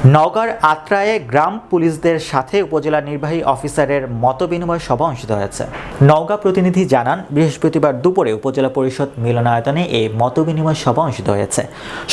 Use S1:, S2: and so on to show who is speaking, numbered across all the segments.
S1: নওগাঁর আত্রায়ে গ্রাম পুলিশদের সাথে উপজেলা নির্বাহী অফিসারের মতবিনিময় সভা অনুষ্ঠিত হয়েছে। নওগাঁ প্রতিনিধি জানান, বৃহস্পতিবার দুপুরে উপজেলা পরিষদ মিলনায়তনে এই মতবিনিময় সভা অনুষ্ঠিত হয়েছে।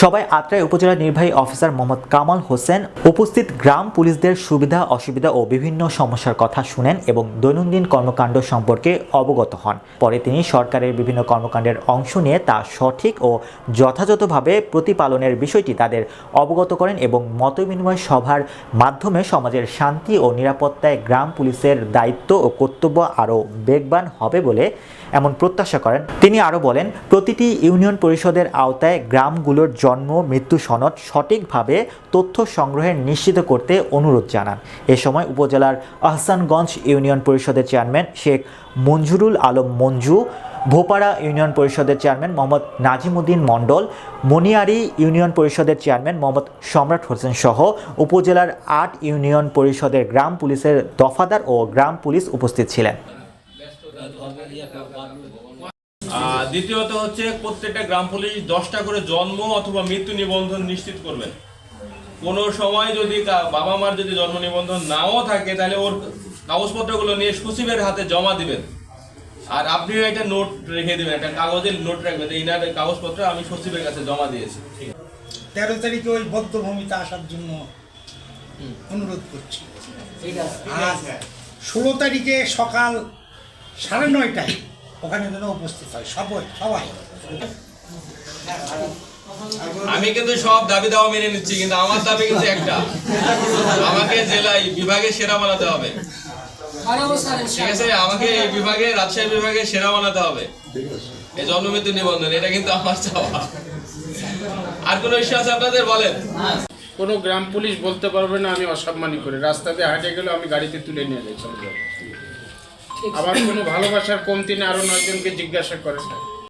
S1: সভায় আত্রায়ে উপজেলা নির্বাহী অফিসার মোহাম্মদ কামাল হোসেন উপস্থিত গ্রাম পুলিশদের সুবিধা অসুবিধা ও বিভিন্ন সমস্যার কথা শুনেন এবং দৈনন্দিন কর্মকাণ্ড সম্পর্কে অবগত হন। পরে তিনি সরকারের বিভিন্ন কর্মকাণ্ডের অংশ নিয়ে তা সঠিক ও যথাযথভাবে প্রতিপালনের বিষয়টি তাদের অবগত করেন এবং মতবিনিময় সভার মাধ্যমে সমাজের শান্তি ও নিরাপত্তায় গ্রাম পুলিশের দায়িত্ব ও কর্তব্য আরও বেগবান হবে বলে এমন প্রত্যাশা করেন। তিনি আরও বলেন, প্রতিটি ইউনিয়ন পরিষদের আওতায় গ্রামগুলোর জন্ম মৃত্যু সনদ সঠিকভাবে তথ্য সংগ্রহের নিশ্চিত করতে অনুরোধ জানান। এ সময় উপজেলার আহসানগঞ্জ ইউনিয়ন পরিষদের চেয়ারম্যান শেখ মঞ্জুরুল আলম মঞ্জু, ভোপাড়া ইউনিয়ন পরিষদের চেয়ারম্যান মোহাম্মদ নাজিমুদ্দিন মণ্ডল, মনিয়ারি ইউনিয়ন পরিষদের চেয়ারম্যান মোহাম্মদ সম্রাট হোসেন সহ উপজেলার ৮ ইউনিয়ন পরিষদের গ্রাম পুলিশের দফাদার ও গ্রাম পুলিশ উপস্থিত ছিলেন।
S2: দ্বিতীয়ত হচ্ছে, প্রত্যেকটা গ্রাম পুলিশ 10টা করে জন্ম অথবা মৃত্যু নিবন্ধন নিশ্চিত করবেন। কোনো সময় যদি বাবা মার যদি জন্ম নিবন্ধন নাও থাকে, তাহলে ওর কাগজপত্রগুলো নিয়ে সচিবের হাতে জমা দিবেন। আর আপনিও একটা নোট রেখে দেবেন, একটা কাগজের নোট রাখবেন, ইনার কাগজপত্র আমি সচিবের কাছে জমা দিয়েছি।
S3: 13 তারিখে ওই বদ্ধভূমিতে আসার জন্য অনুরোধ করছি। আর 16 তারিখে সকাল 9:30টায় ওখানে যেন উপস্থিত হয় সবাই।
S2: আমি কিন্তু সব দাবি দাওয়া মেনে নিচ্ছি, কিন্তু আমার দাবি কিন্তু একটা, আমাকে জেলায় বিভাগে সেরা বানাতে হবে। ঠিক আছে, আমাকে এই বিভাগে, রাজশাহী বিভাগে সেরা বানাতে হবে। এই জন্ম মৃত্যু নিবন্ধন, এটা কিন্তু আমার চাওয়া। আর কোনো ইস্যু আছে আপনাদের? বলেন।
S4: কোনো গ্রাম পুলিশ বলতে পারবে না আমি অসম্মানী করি, রাস্তাতে হাঁটে গেলে আমি গাড়িতে তুলে নিয়ে যাই চলে যাবো। আবার কোনো ভালোবাসার কমতি না, আরো 9 জনকে জিজ্ঞাসা করে।